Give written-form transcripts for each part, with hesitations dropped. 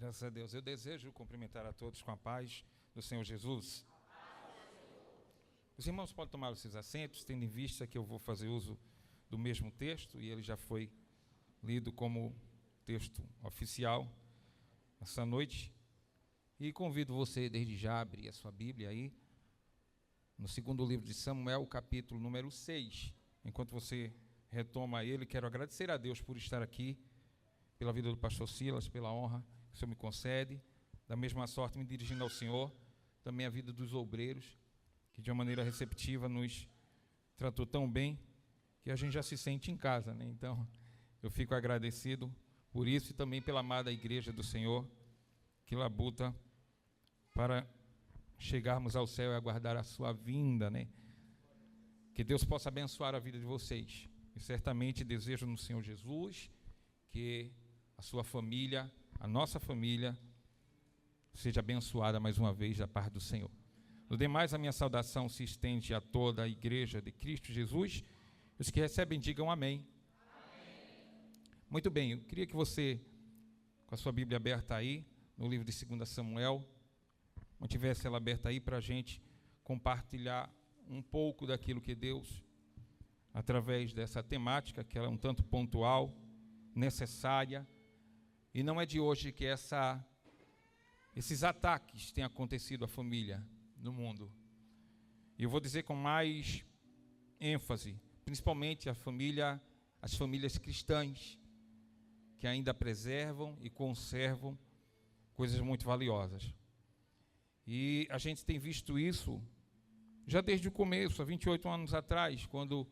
Graças a Deus. Eu desejo cumprimentar a todos com a paz do Senhor Jesus. Os irmãos podem tomar os seus assentos, tendo em vista que eu vou fazer uso do mesmo texto, e ele já foi lido como texto oficial essa noite. E convido você, desde já, a abrir a sua Bíblia aí, no segundo livro de Samuel, capítulo número 6. Enquanto você retoma ele, quero agradecer a Deus por estar aqui, pela vida do pastor Silas, pela honra que o Senhor me concede, da mesma sorte me dirigindo ao Senhor, também a vida dos obreiros, que de uma maneira receptiva nos tratou tão bem, que a gente já se sente em casa, né? Então, eu fico agradecido por isso e também pela amada igreja do Senhor, que labuta para chegarmos ao céu e aguardar a sua vinda, né? Que Deus possa abençoar a vida de vocês. E certamente desejo no Senhor Jesus que a sua família, a nossa família, seja abençoada mais uma vez da parte do Senhor. No demais, a minha saudação se estende a toda a igreja de Cristo Jesus. Os que recebem, digam amém. Amém. Muito bem, eu queria que você, com a sua Bíblia aberta aí, no livro de 2 Samuel, mantivesse ela aberta aí para a gente compartilhar um pouco daquilo que Deus, através dessa temática, que ela é um tanto pontual, necessária, e não é de hoje que esses ataques têm acontecido à família no mundo. E eu vou dizer com mais ênfase, principalmente as famílias cristãs, que ainda preservam e conservam coisas muito valiosas. E a gente tem visto isso já desde o começo, há 28 anos atrás, quando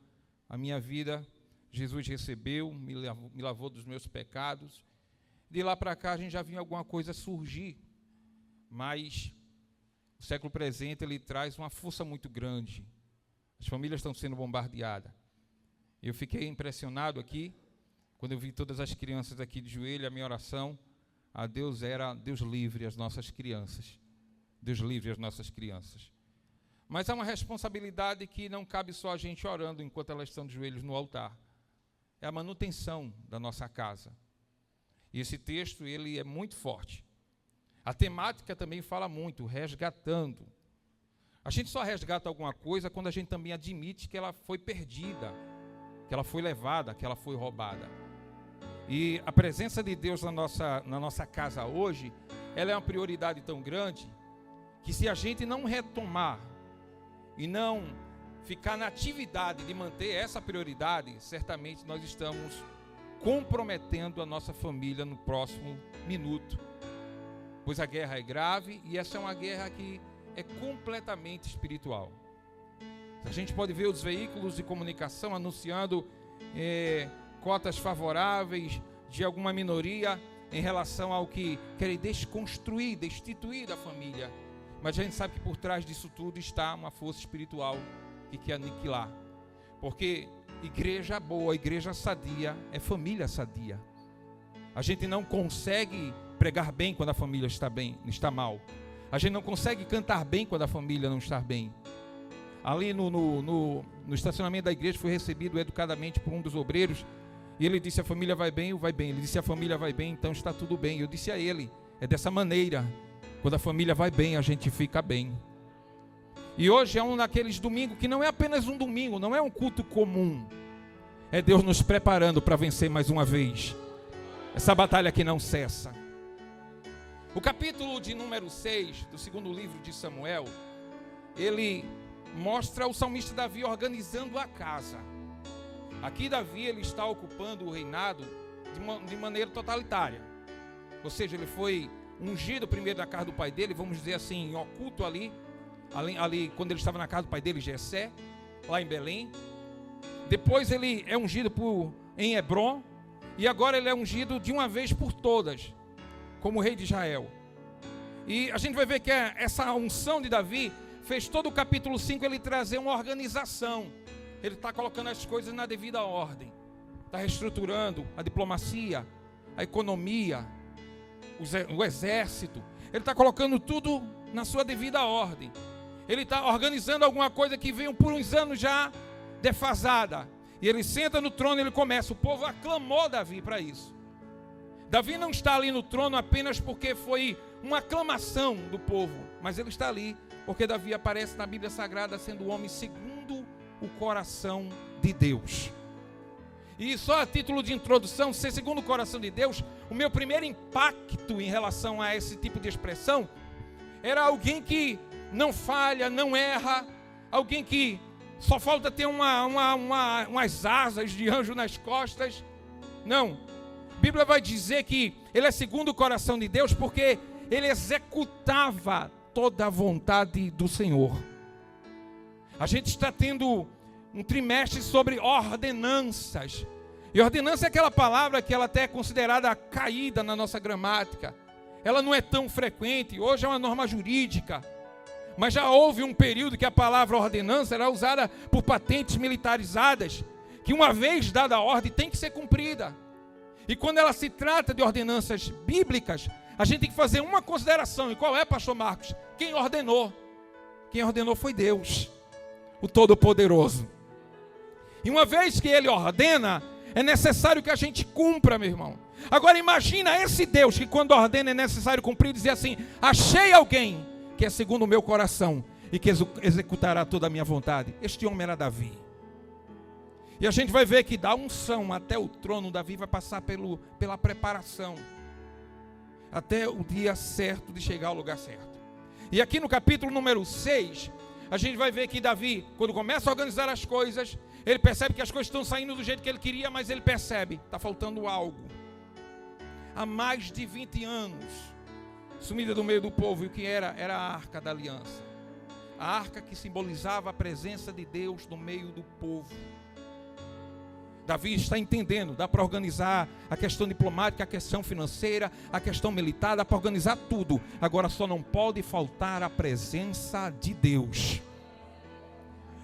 a minha vida, Jesus recebeu, me lavou dos meus pecados. De lá para cá a gente já viu alguma coisa surgir, mas o século presente ele traz uma força muito grande. As famílias estão sendo bombardeadas. Eu fiquei impressionado aqui, quando eu vi todas as crianças aqui de joelho, a minha oração a Deus era: Deus livre as nossas crianças. Deus livre as nossas crianças. Mas há uma responsabilidade que não cabe só a gente orando enquanto elas estão de joelhos no altar. É a manutenção da nossa casa. E esse texto, ele é muito forte. A temática também fala muito, resgatando. A gente só resgata alguma coisa quando a gente também admite que ela foi perdida, que ela foi levada, que ela foi roubada. E a presença de Deus na nossa casa hoje, ela é uma prioridade tão grande, que se a gente não retomar e não ficar na atividade de manter essa prioridade, certamente nós estamos comprometendo a nossa família no próximo minuto. Pois a guerra é grave e essa é uma guerra que é completamente espiritual. A gente pode ver os veículos de comunicação anunciando cotas favoráveis de alguma minoria em relação ao que querem desconstruir, destituir da família. Mas a gente sabe que por trás disso tudo está uma força espiritual que quer aniquilar. Porque igreja boa, igreja sadia, é família sadia. A gente não consegue pregar bem quando a família está bem, está mal. A gente não consegue cantar bem quando a família não está bem. Ali no estacionamento da igreja fui recebido educadamente por um dos obreiros. E ele disse: a família vai bem, vai bem. Ele disse: a família vai bem, então está tudo bem. Eu disse a ele: é dessa maneira. Quando a família vai bem, a gente fica bem. E hoje é um daqueles domingos que não é apenas um domingo, não é um culto comum. É Deus nos preparando para vencer mais uma vez essa batalha que não cessa. O capítulo de número 6 do segundo livro de Samuel, ele mostra o salmista Davi organizando a casa. Aqui Davi ele está ocupando o reinado de maneira totalitária. Ou seja, ele foi ungido primeiro na casa do pai dele, vamos dizer assim, em oculto ali quando ele estava na casa do pai dele, Jessé, lá em Belém. Depois ele é ungido em Hebrom, e agora ele é ungido de uma vez por todas, como rei de Israel. E a gente vai ver que essa unção de Davi fez todo o capítulo 5 ele trazer uma organização. Ele está colocando as coisas na devida ordem, está reestruturando a diplomacia, a economia, o exército. Ele está colocando tudo na sua devida ordem. Ele está organizando alguma coisa que veio por uns anos já defasada. E ele senta no trono e ele começa. O povo aclamou Davi para isso. Davi não está ali no trono apenas porque foi uma aclamação do povo, mas ele está ali porque Davi aparece na Bíblia Sagrada sendo o homem segundo o coração de Deus. E só a título de introdução, ser segundo o coração de Deus, o meu primeiro impacto em relação a esse tipo de expressão era alguém que não falha, não erra, alguém que só falta ter umas asas de anjo nas costas. Não, a Bíblia vai dizer que ele é segundo o coração de Deus porque ele executava toda a vontade do Senhor. A gente está tendo um trimestre sobre ordenanças. E ordenança é aquela palavra que ela até é considerada caída na nossa gramática. Ela não é tão frequente, hoje é uma norma jurídica. Mas já houve um período que a palavra ordenança era usada por patentes militarizadas, que uma vez dada a ordem tem que ser cumprida. E quando ela se trata de ordenanças bíblicas, a gente tem que fazer uma consideração. E qual é, pastor Marcos? Quem ordenou? Quem ordenou foi Deus, o Todo-Poderoso. E uma vez que Ele ordena, é necessário que a gente cumpra, meu irmão. Agora imagina esse Deus que quando ordena é necessário cumprir, dizer assim: achei alguém que é segundo o meu coração e que executará toda a minha vontade. Este homem era Davi. E a gente vai ver que da unção até o trono, Davi vai passar pela preparação, até o dia certo de chegar ao lugar certo. E aqui no capítulo número 6, a gente vai ver que Davi, quando começa a organizar as coisas, ele percebe que as coisas estão saindo do jeito que ele queria, mas ele percebe, está faltando algo. Há mais de 20 anos, sumida do meio do povo, e o que era a arca da aliança. A arca que simbolizava a presença de Deus no meio do povo. Davi está entendendo, dá para organizar a questão diplomática, a questão financeira, a questão militar, dá para organizar tudo. Agora só não pode faltar a presença de Deus.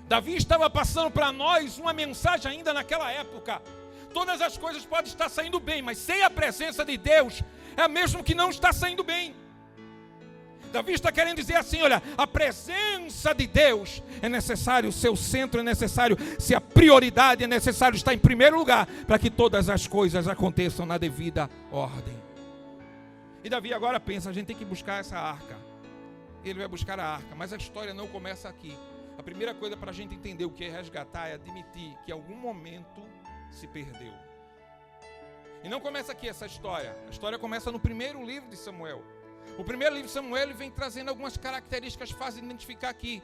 Davi estava passando para nós uma mensagem ainda naquela época. Todas as coisas podem estar saindo bem, mas sem a presença de Deus, é mesmo que não está saindo bem. Davi está querendo dizer assim: olha, a presença de Deus é necessário, o seu centro é necessário, se a prioridade é necessário estar em primeiro lugar, para que todas as coisas aconteçam na devida ordem. E Davi agora pensa: a gente tem que buscar essa arca. Ele vai buscar a arca, mas a história não começa aqui. A primeira coisa para a gente entender o que é resgatar é admitir que em algum momento se perdeu. E não começa aqui essa história. A história começa no primeiro livro de Samuel. O primeiro livro de Samuel ele vem trazendo algumas características fáceis de identificar aqui.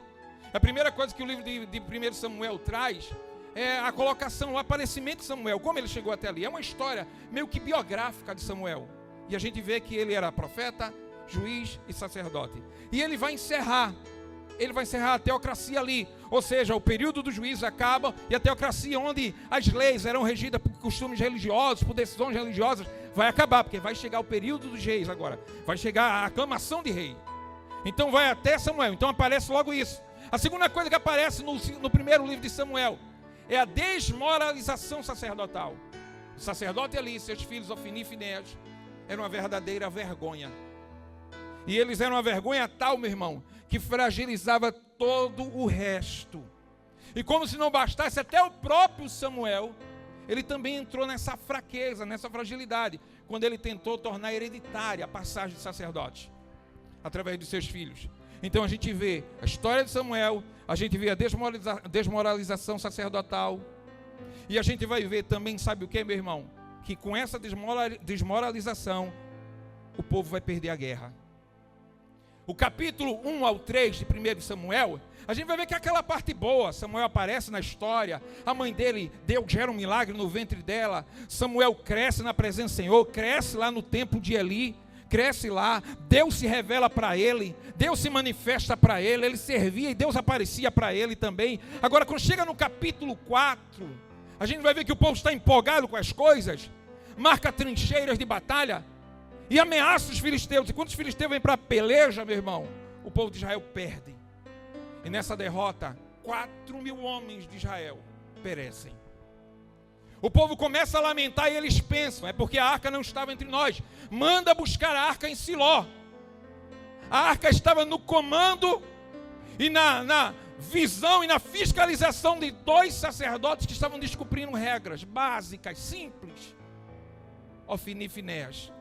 A primeira coisa que o livro de 1 Samuel traz é a colocação, o aparecimento de Samuel, como ele chegou até ali. É uma história meio que biográfica de Samuel. E a gente vê que ele era profeta, juiz e sacerdote. E ele vai encerrar a teocracia ali. Ou seja, o período do juízo acaba e a teocracia, onde as leis eram regidas por costumes religiosos, por decisões religiosas, vai acabar, porque vai chegar o período dos reis agora. Vai chegar a aclamação de rei. Então vai até Samuel. Então aparece logo isso. A segunda coisa que aparece no primeiro livro de Samuel é a desmoralização sacerdotal. O sacerdote ali, seus filhos Ofni e Finéias, eram uma verdadeira vergonha. E eles eram uma vergonha tal, meu irmão, que fragilizava todo o resto. E como se não bastasse, até o próprio Samuel, ele também entrou nessa fraqueza, nessa fragilidade, quando ele tentou tornar hereditária a passagem de sacerdote, através de seus filhos. Então a gente vê a história de Samuel, a gente vê a desmoralização sacerdotal, e a gente vai ver também, sabe o que, meu irmão? Que com essa desmoralização, o povo vai perder a guerra. O capítulo 1 ao 3 de 1 Samuel, a gente vai ver que é aquela parte boa. Samuel aparece na história, a mãe dele, Deus gera um milagre no ventre dela, Samuel cresce na presença do Senhor, cresce lá no templo de Eli, cresce lá, Deus se revela para ele, Deus se manifesta para ele, ele servia e Deus aparecia para ele também. Agora quando chega no capítulo 4, a gente vai ver que o povo está empolgado com as coisas, marca trincheiras de batalha, e ameaça os filisteus. E quando os filisteus vêm para a peleja, meu irmão, o povo de Israel perde. E nessa derrota, 4.000 homens de Israel perecem. O povo começa a lamentar e eles pensam: é porque a arca não estava entre nós. Manda buscar a arca em Siló. A arca estava no comando e na visão e na fiscalização de 2 sacerdotes que estavam descumprindo regras básicas, simples. Ofni e Finéias.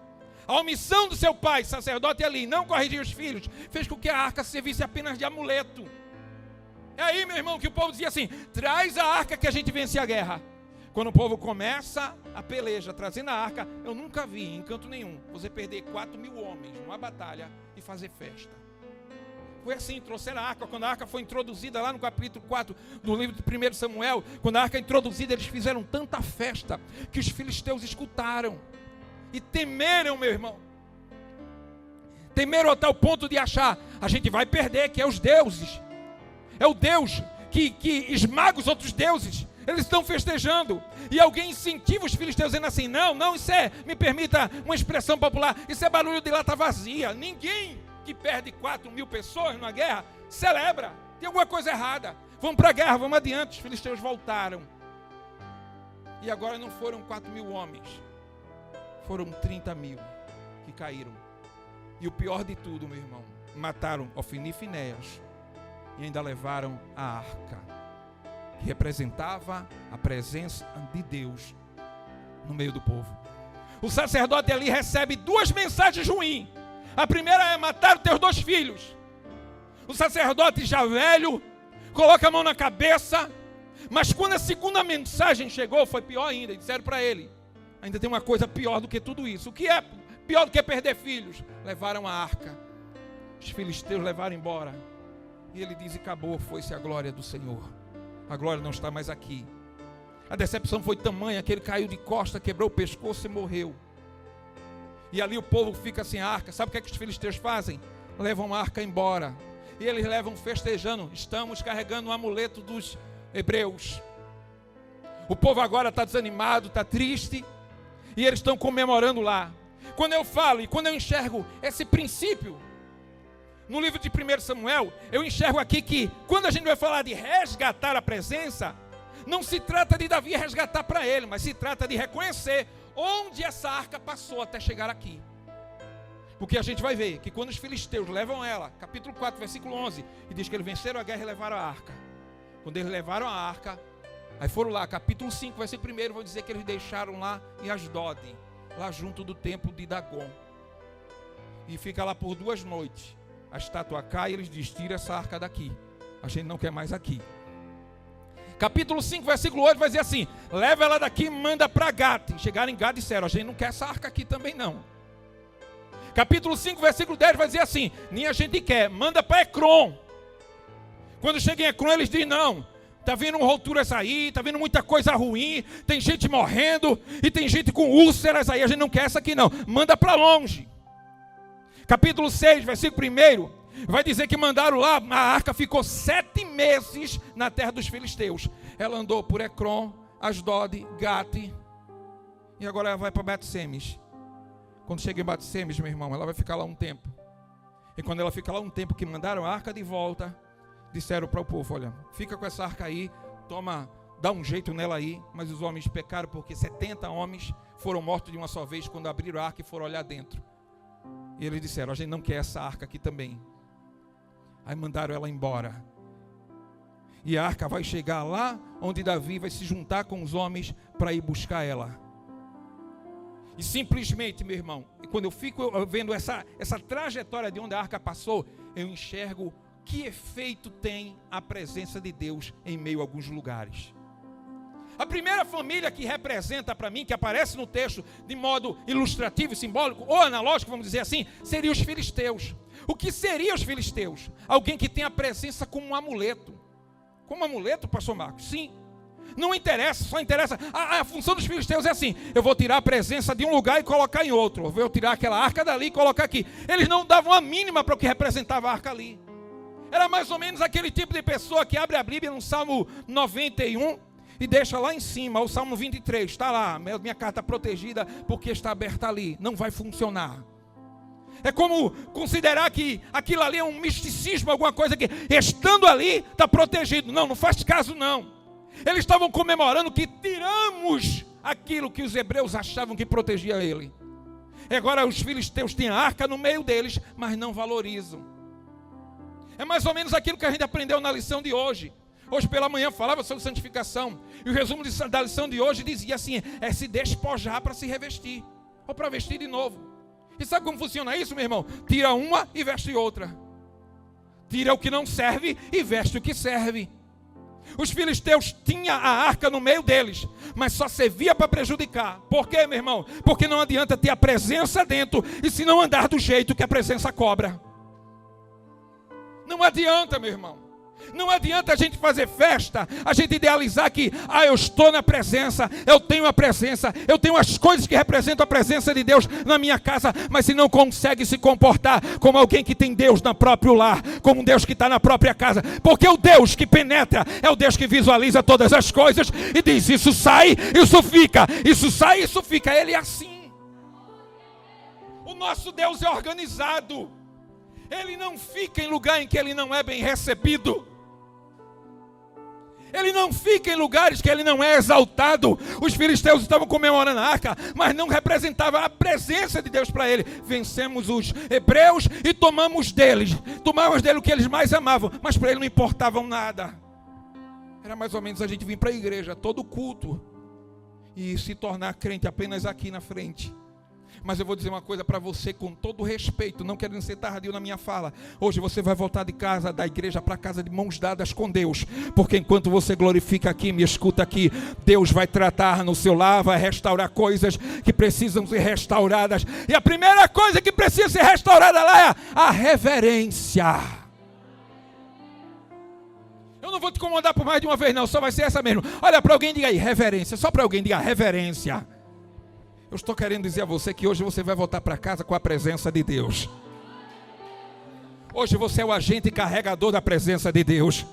A omissão do seu pai, sacerdote Eli, não corrigir os filhos, fez com que a arca servisse apenas de amuleto. É aí, meu irmão, que o povo dizia assim: traz a arca que a gente vence a guerra. Quando o povo começa a peleja trazendo a arca, eu nunca vi em canto nenhum você perder 4.000 homens numa batalha e fazer festa. Foi assim, trouxeram a arca. Quando a arca foi introduzida lá no capítulo 4 do livro de 1 Samuel, quando a arca é introduzida, eles fizeram tanta festa que os filisteus escutaram e temeram, meu irmão. Temeram até o ponto de achar: a gente vai perder, que é os deuses. É o Deus que esmaga os outros deuses. Eles estão festejando. E alguém incentiva os filisteus dizendo assim: não, isso é, me permita uma expressão popular, isso é barulho de lata vazia. Ninguém que perde 4.000 pessoas numa guerra celebra. Tem alguma coisa errada. Vamos para a guerra, vamos adiante. Os filisteus voltaram. E agora não foram 4.000 homens, foram 30.000 que caíram. E o pior de tudo, meu irmão, mataram Ofni e Finéias e ainda levaram a arca, que representava a presença de Deus no meio do povo. O sacerdote ali recebe 2 mensagens ruins. A primeira é: matar os teus 2 filhos. O sacerdote já velho coloca a mão na cabeça. Mas quando a segunda mensagem chegou, foi pior ainda. E disseram para ele: ainda tem uma coisa pior do que tudo isso. O que é pior do que perder filhos? Levaram a arca. Os filisteus levaram embora. E ele diz: e acabou, foi-se a glória do Senhor. A glória não está mais aqui. A decepção foi tamanha que ele caiu de costa, quebrou o pescoço e morreu. E ali o povo fica sem arca. Sabe o que é que os filisteus fazem? Levam a arca embora. E eles levam festejando: estamos carregando o amuleto dos hebreus. O povo agora está desanimado, está triste. E eles estão comemorando lá. Quando eu falo e quando eu enxergo esse princípio no livro de 1 Samuel, eu enxergo aqui que quando a gente vai falar de resgatar a presença, não se trata de Davi resgatar para ele, mas se trata de reconhecer onde essa arca passou até chegar aqui. Porque a gente vai ver que quando os filisteus levam ela, capítulo 4, versículo 11, e diz que eles venceram a guerra e levaram a arca. Quando eles levaram a arca, aí foram lá, capítulo 5, versículo 1, vou dizer que eles deixaram lá em Asdod, lá junto do templo de Dagon. E fica lá por 2 noites. A estátua cai e eles dizem: tira essa arca daqui, a gente não quer mais aqui. Capítulo 5, versículo 8 vai dizer assim: leva ela daqui e manda para Gate. Chegaram em Gate e disseram: a gente não quer essa arca aqui também não. Capítulo 5, versículo 10 vai dizer assim: nem a gente quer, manda para Ecrom. Quando chega em Ecrom, eles dizem: não, está vindo rupturas aí, está vindo muita coisa ruim, tem gente morrendo e tem gente com úlceras aí, a gente não quer essa aqui não, manda para longe. Capítulo 6, versículo 1 vai dizer que mandaram lá, a arca ficou 7 meses na terra dos filisteus. Ela andou por Ecrom, Asdod, Gate, e agora ela vai para Bet-Semes. Quando chega em Bet-Semes, meu irmão, ela vai ficar lá um tempo. E quando ela fica lá um tempo, que mandaram a arca de volta, disseram para o povo: olha, fica com essa arca aí, toma, dá um jeito nela aí. Mas os homens pecaram, porque 70 homens foram mortos de uma só vez quando abriram a arca e foram olhar dentro. E eles disseram: a gente não quer essa arca aqui também. Aí mandaram ela embora. E a arca vai chegar lá onde Davi vai se juntar com os homens para ir buscar ela. E simplesmente, meu irmão, quando eu fico vendo essa trajetória de onde a arca passou, eu enxergo que efeito tem a presença de Deus em meio a alguns lugares. A primeira família que representa para mim, que aparece no texto de modo ilustrativo e simbólico, ou analógico, vamos dizer assim, seria os filisteus. O que seriam os filisteus? Alguém que tem a presença como um amuleto. Como amuleto, pastor Marcos? Sim. Não interessa, só interessa. A função dos filisteus é assim: eu vou tirar a presença de um lugar e colocar em outro. Eu vou tirar aquela arca dali e colocar aqui. Eles não davam a mínima para o que representava a arca ali. Era mais ou menos aquele tipo de pessoa que abre a Bíblia no Salmo 91 e deixa lá em cima, o Salmo 23, está lá, minha carta protegida porque está aberta ali, não vai funcionar. É como considerar que aquilo ali é um misticismo, alguma coisa que estando ali está protegido. Não faz caso não. Eles estavam comemorando que tiramos aquilo que os hebreus achavam que protegia ele. E agora os filisteus têm a arca no meio deles, mas não valorizam. É mais ou menos aquilo que a gente aprendeu na lição de hoje. Hoje pela manhã falava sobre santificação. E o resumo da lição de hoje dizia assim: é se despojar para se revestir. ou para vestir de novo. E sabe como funciona isso, meu irmão? Tira uma e veste outra. Tira o que não serve e veste o que serve. Os filisteus tinham a arca no meio deles, mas só servia para prejudicar. Por quê, meu irmão? Porque não adianta ter a presença dentro e se não andar do jeito que a presença cobra. Não adianta, meu irmão. Não adianta a gente fazer festa, a gente idealizar que, eu estou na presença, eu tenho a presença, eu tenho as coisas que representam a presença de Deus na minha casa, mas se não consegue se comportar como alguém que tem Deus no próprio lar, como um Deus que está na própria casa, porque o Deus que penetra é o Deus que visualiza todas as coisas e diz, isso sai, isso fica, isso sai, isso fica. Ele é assim. O nosso Deus é organizado. Ele não fica em lugar em que ele não é bem recebido. Ele não fica em lugares que ele não é exaltado. Os filisteus estavam comemorando a arca, mas não representava a presença de Deus para ele. Vencemos os hebreus e tomamos deles. Tomamos dele o que eles mais amavam, mas para ele não importavam nada. Era mais ou menos a gente vir para a igreja, todo culto, e se tornar crente apenas aqui na frente. Mas eu vou dizer uma coisa para você com todo respeito, não querendo ser tardio na minha fala. Hoje você vai voltar de casa, da igreja para casa de mãos dadas com Deus. Porque enquanto você glorifica aqui, me escuta aqui, Deus vai tratar no seu lar, vai restaurar coisas que precisam ser restauradas. E a primeira coisa que precisa ser restaurada lá é a reverência. Eu não vou te incomodar por mais de uma vez não, só vai ser essa mesmo. Olha para alguém e diga aí, reverência. Só para alguém diga reverência. Eu estou querendo dizer a você que hoje você vai voltar para casa com a presença de Deus. Hoje você é o agente carregador da presença de Deus.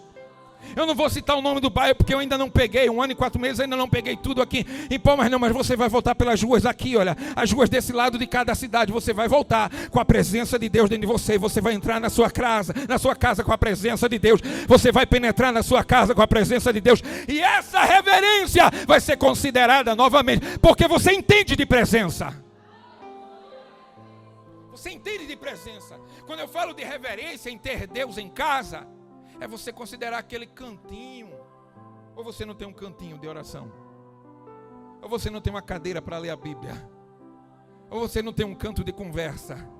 Eu não vou citar o nome do bairro porque eu ainda não peguei, 1 ano e 4 meses ainda não peguei tudo aqui em Palmas não, mas você vai voltar pelas ruas aqui, olha, as ruas desse lado de cada cidade, você vai voltar com a presença de Deus dentro de você, você vai entrar na sua casa com a presença de Deus, você vai penetrar na sua casa com a presença de Deus, e essa reverência vai ser considerada novamente, porque você entende de presença. Você entende de presença. Quando eu falo de reverência, em ter Deus em casa, é você considerar aquele cantinho. Ou você não tem um cantinho de oração, ou você não tem uma cadeira para ler a Bíblia, ou você não tem um canto de conversa.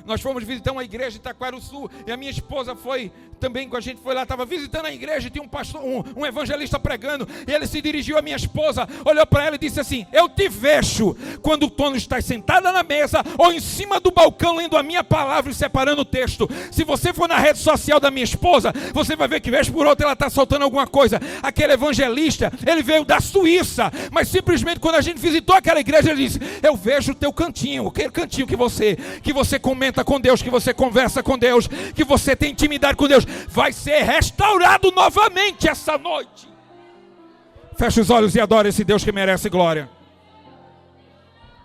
Nós fomos visitar uma igreja em Taquarussu, e a minha esposa foi também com a gente, foi lá, estava visitando a igreja, e tinha um pastor, um evangelista pregando, e ele se dirigiu à minha esposa, olhou para ela e disse assim: eu te vejo quando o Tony está sentada na mesa, ou em cima do balcão, lendo a minha palavra e separando o texto. Se você for na rede social da minha esposa, você vai ver que vez por outra ela está soltando alguma coisa. Aquele evangelista, ele veio da Suíça, mas simplesmente quando a gente visitou aquela igreja, ele disse: eu vejo o teu cantinho, aquele cantinho que você comenta com Deus, que você conversa com Deus, que você tem intimidade com Deus, vai ser restaurado novamente essa noite. Feche os olhos e adore esse Deus que merece glória.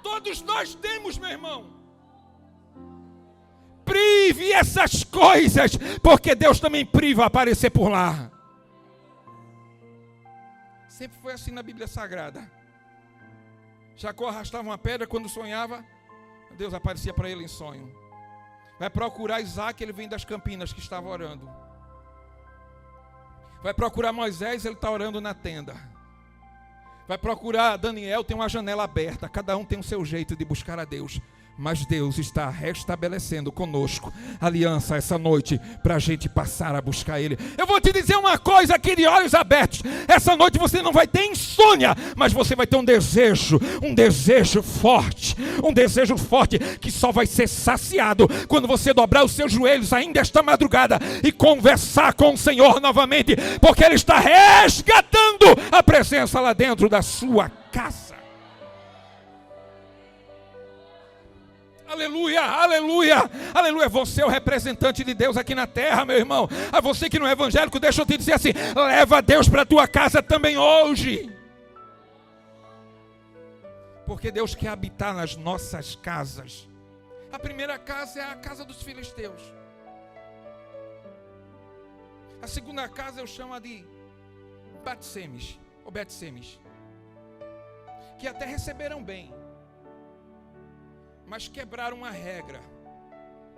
Todos nós temos, meu irmão. Prive essas coisas, porque Deus também priva aparecer por lá. Sempre foi assim na Bíblia Sagrada. Jacó arrastava uma pedra quando sonhava, Deus aparecia para ele em sonho. Vai procurar Isaac, ele vem das campinas que estava orando. Vai procurar Moisés, ele está orando na tenda. Vai procurar Daniel, tem uma janela aberta. Cada um tem o seu jeito de buscar a Deus. Mas Deus está restabelecendo conosco aliança essa noite para a gente passar a buscar Ele. Eu vou te dizer uma coisa aqui de olhos abertos. Essa noite você não vai ter insônia, mas você vai ter um desejo forte que só vai ser saciado quando você dobrar os seus joelhos ainda esta madrugada e conversar com o Senhor novamente, porque Ele está resgatando a presença lá dentro da sua casa. Aleluia, aleluia, aleluia. Você é o representante de Deus aqui na terra, meu irmão. A você que não é evangélico, deixa eu te dizer assim: leva Deus para a tua casa também hoje. Porque Deus quer habitar nas nossas casas. A primeira casa é a casa dos filisteus. A segunda casa eu chamo de Betsemes, ou Betsemes, que até receberam bem, mas quebraram uma regra.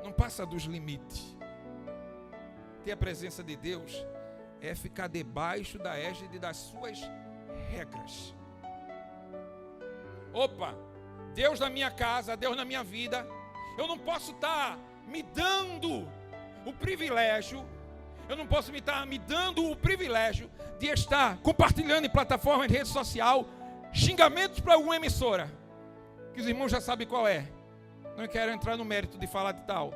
Não passa dos limites. Ter a presença de Deus é ficar debaixo da égide das suas regras. Opa, Deus na minha casa, Deus na minha vida. Eu não posso estar me dando o privilégio, de estar compartilhando em plataforma de rede social xingamentos para alguma emissora, que os irmãos já sabem qual é. Não quero entrar no mérito de falar de tal,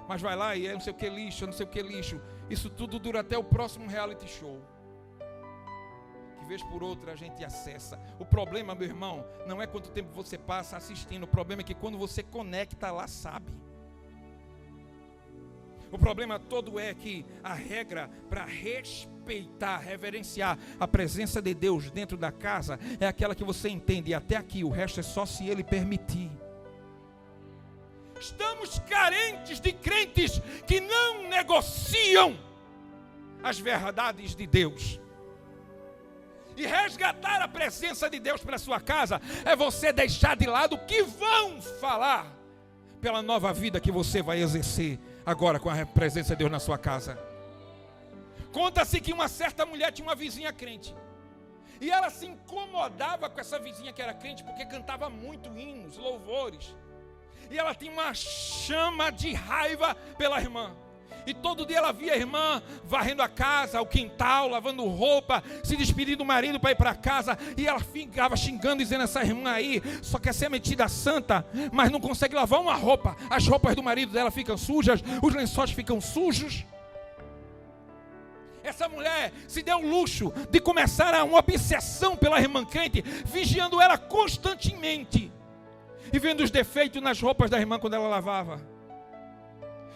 mas vai lá e é não sei o que lixo, não sei o que lixo. Isso tudo dura até o próximo reality show, que vez por outra a gente acessa. O problema, meu irmão, não é quanto tempo você passa assistindo. O problema é que quando você conecta lá, sabe. O problema todo é que a regra para respeitar, reverenciar a presença de Deus dentro da casa é aquela que você entende até aqui, o resto é só se Ele permitir. Estamos carentes de crentes que não negociam as verdades de Deus. E resgatar a presença de Deus para a sua casa é você deixar de lado o que vão falar pela nova vida que você vai exercer agora com a presença de Deus na sua casa. Conta-se que uma certa mulher tinha uma vizinha crente. E ela se incomodava com essa vizinha que era crente porque cantava muito hinos, louvores. E ela tinha uma chama de raiva pela irmã. E todo dia ela via a irmã varrendo a casa, o quintal, lavando roupa, se despedindo do marido para ir para casa. E ela ficava xingando, dizendo: essa irmã aí só quer ser metida santa, mas não consegue lavar uma roupa. As roupas do marido dela ficam sujas, os lençóis ficam sujos. Essa mulher se deu o luxo de começar uma obsessão pela irmã crente, vigiando ela constantemente e vendo os defeitos nas roupas da irmã quando ela lavava.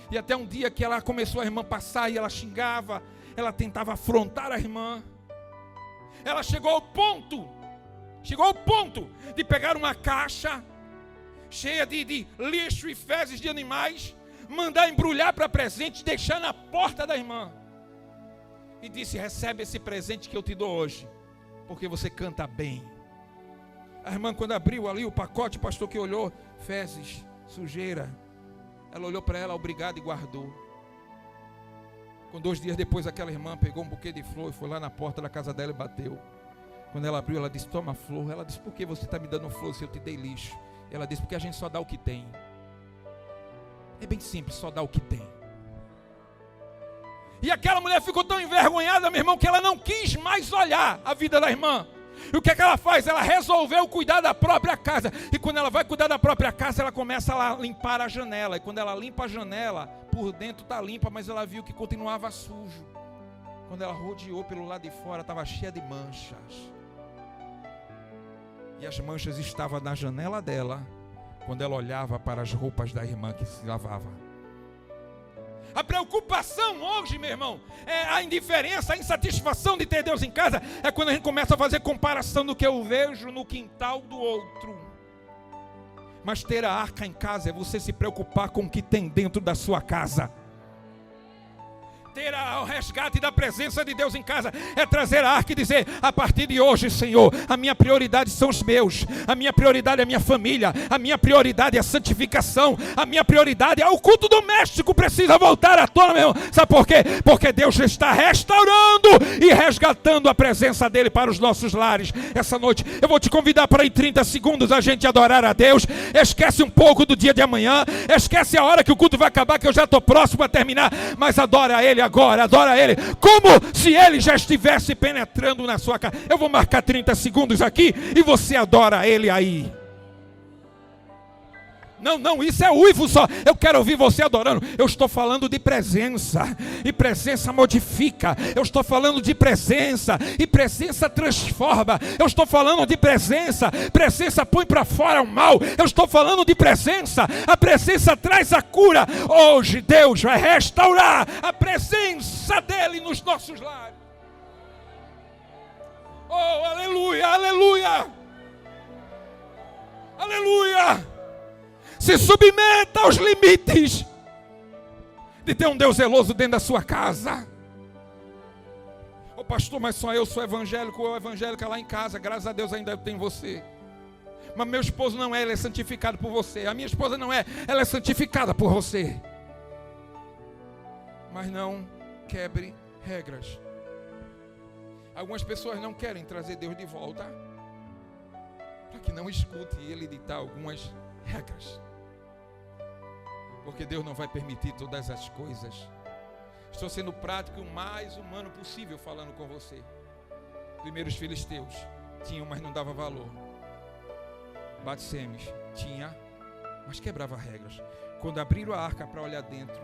E até um dia que ela começou a irmã passar e ela xingava, ela tentava afrontar a irmã. Ela chegou ao ponto de pegar uma caixa cheia de lixo e fezes de animais, mandar embrulhar para presente, deixar na porta da irmã. E disse: recebe esse presente que eu te dou hoje, porque você canta bem. A irmã, quando abriu ali o pacote, o pastor que olhou, fezes, sujeira. Ela olhou para ela, obrigado, e guardou. Com 2 dias depois, aquela irmã pegou um buquê de flor e foi lá na porta da casa dela e bateu. Quando ela abriu, ela disse: toma flor. Ela disse: por que você está me dando flor se eu te dei lixo? Ela disse: porque a gente só dá o que tem. É bem simples, só dá o que tem. E aquela mulher ficou tão envergonhada, meu irmão, que ela não quis mais olhar a vida da irmã. E o que é que ela faz? Ela resolveu cuidar da própria casa. E quando ela vai cuidar da própria casa, ela começa a limpar a janela. E quando ela limpa a janela, por dentro está limpa, mas ela viu que continuava sujo. Quando ela rodeou pelo lado de fora, estava cheia de manchas. E as manchas estavam na janela dela, quando ela olhava para as roupas da irmã que se lavava. A preocupação hoje, meu irmão, é a indiferença, a insatisfação de ter Deus em casa. É quando a gente começa a fazer comparação do que eu vejo no quintal do outro. Mas ter a arca em casa é você se preocupar com o que tem dentro da sua casa. Ter o resgate da presença de Deus em casa é trazer a arca e dizer: a partir de hoje, Senhor, a minha prioridade são os meus, a minha prioridade é a minha família, a minha prioridade é a santificação, a minha prioridade é o culto doméstico, precisa voltar à tona, meu irmão. Sabe por quê? Porque Deus está restaurando e resgatando a presença dele para os nossos lares. Essa noite eu vou te convidar para em 30 segundos a gente adorar a Deus. Esquece um pouco do dia de amanhã, esquece a hora que o culto vai acabar, que eu já estou próximo a terminar, mas adora a Ele agora, adora Ele, como se Ele já estivesse penetrando na sua casa. Eu vou marcar 30 segundos aqui e você adora Ele aí. Não, isso é uivo só. Eu quero ouvir você adorando. Eu estou falando de presença, e presença modifica. Eu estou falando de presença, e presença transforma. Eu estou falando de presença, presença põe para fora o mal. Eu estou falando de presença, a presença traz a cura. Hoje Deus vai restaurar a presença dEle nos nossos lares. Oh, aleluia, aleluia, aleluia. Se submeta aos limites de ter um Deus zeloso dentro da sua casa. Ô pastor, mas só eu sou evangélico ou evangélica lá em casa. Graças a Deus ainda eu tenho você. Mas meu esposo não é, ele é santificado por você. A minha esposa não é, ela é santificada por você. Mas não quebre regras. Algumas pessoas não querem trazer Deus de volta. para que não escute ele ditar algumas regras. Porque Deus não vai permitir todas as coisas. Estou sendo prático e o mais humano possível falando com você. Primeiro os filisteus tinham, mas não dava valor. Batsemes tinha, mas quebrava regras. Quando abriram a arca para olhar dentro,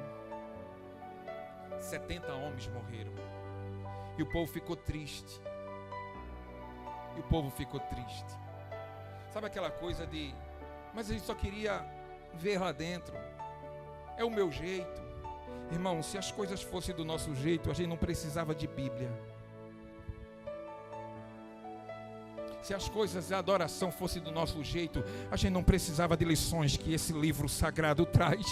70 homens morreram. E o povo ficou triste. Sabe aquela coisa de, mas a gente só queria ver lá dentro. É o meu jeito. Irmão, se as coisas fossem do nosso jeito, a gente não precisava de Bíblia. Se as coisas da adoração fossem do nosso jeito, a gente não precisava de lições que esse livro sagrado traz.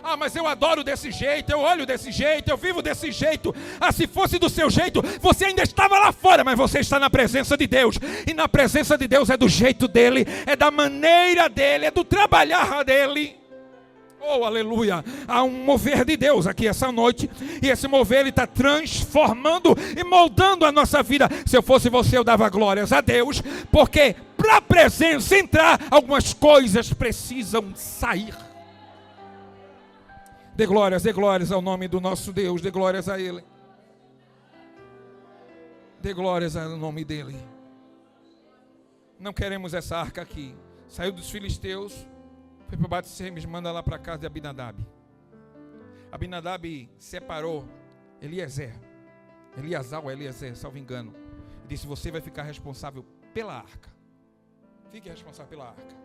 Ah, mas eu adoro desse jeito, eu olho desse jeito, eu vivo desse jeito. Ah, se fosse do seu jeito, você ainda estava lá fora, mas você está na presença de Deus. E na presença de Deus é do jeito dele, é da maneira dele, é do trabalhar dele. Oh, aleluia, há um mover de Deus aqui essa noite, e esse mover ele está transformando e moldando a nossa vida. Se eu fosse você, eu dava glórias a Deus, porque para a presença entrar, algumas coisas precisam sair. Dê glórias ao nome do nosso Deus, dê glórias a Ele. Dê glórias ao nome dEle. Não queremos essa arca aqui. Saiu dos filisteus, foi para Batsemes, manda lá para casa de Abinadab. Abinadab separou Eliezer, salvo engano. Disse, você vai ficar responsável pela arca. Fique responsável pela arca.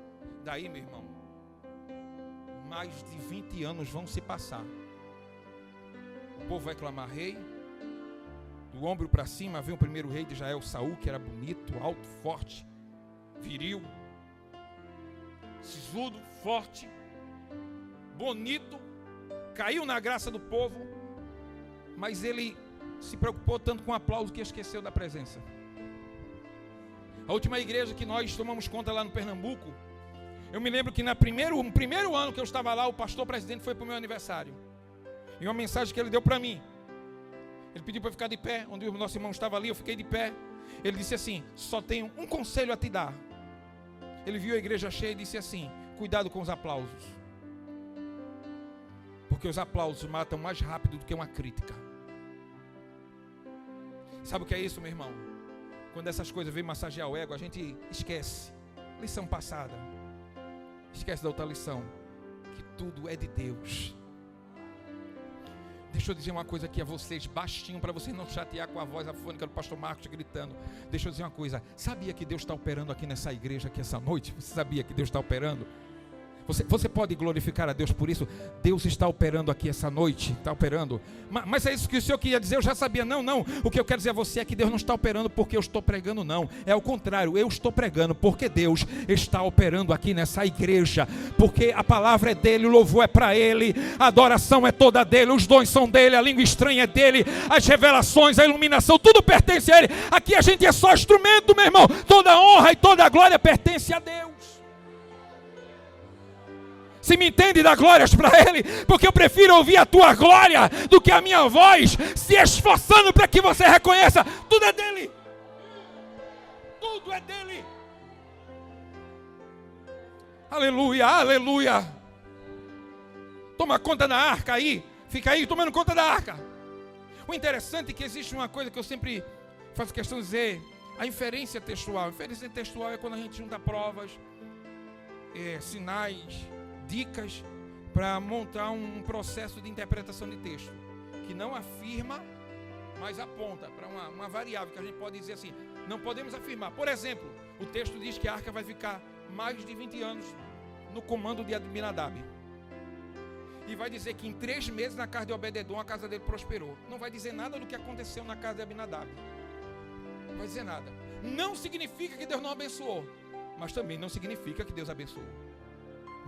Daí, meu irmão, mais de 20 anos vão se passar. O povo vai clamar rei. Do ombro para cima vem o primeiro rei de Israel, Saul, que era bonito, alto, forte, viril, sisudo, forte, bonito, caiu na graça do povo, mas ele se preocupou tanto com o aplauso que esqueceu da presença. A última igreja que nós tomamos conta lá no Pernambuco, eu me lembro que no primeiro ano que eu estava lá, o pastor presidente foi para o meu aniversário. E uma mensagem que ele deu para mim. Ele pediu para eu ficar de pé, onde o nosso irmão estava ali, eu fiquei de pé. Ele disse assim, só tenho um conselho a te dar. Ele viu a igreja cheia e disse assim, cuidado com os aplausos. Porque os aplausos matam mais rápido do que uma crítica. Sabe o que é isso, meu irmão? Quando essas coisas vêm massagear o ego, a gente esquece. Lição passada. Esquece da outra lição, que tudo é de Deus. Deixa eu dizer uma coisa aqui a vocês, baixinho, para vocês não chatear com a voz afônica do pastor Marcos gritando. Deixa eu dizer uma coisa, sabia que Deus está operando aqui nessa igreja aqui essa noite? Você sabia que Deus está operando? Você pode glorificar a Deus por isso? Deus está operando aqui essa noite, está operando. Mas é isso que o Senhor queria dizer, eu já sabia. Não, o que eu quero dizer a você é que Deus não está operando porque eu estou pregando, não. É o contrário, eu estou pregando porque Deus está operando aqui nessa igreja. Porque a palavra é dele, o louvor é para ele, a adoração é toda dele, os dons são dele, a língua estranha é dele, as revelações, a iluminação, tudo pertence a ele. Aqui a gente é só instrumento, meu irmão. Toda a honra e toda a glória pertence a Deus. Se me entende, dá glórias para Ele, porque eu prefiro ouvir a tua glória do que a minha voz, se esforçando para que você reconheça, tudo é dEle. Tudo é dEle. Aleluia, aleluia. Toma conta da arca aí, fica aí tomando conta da arca. O interessante é que existe uma coisa que eu sempre faço questão de dizer, a inferência textual. A inferência textual é quando a gente junta provas, sinais, dicas para montar um processo de interpretação de texto que não afirma, mas aponta para uma variável que a gente pode dizer assim, não podemos afirmar. Por exemplo, o texto diz que a arca vai ficar mais de 20 anos no comando de Abinadab, e vai dizer que em 3 meses na casa de Obed-edom a casa dele prosperou. Não vai dizer nada do que aconteceu na casa de Abinadab, não vai dizer nada. Não significa que Deus não abençoou, mas também não significa que Deus abençoou.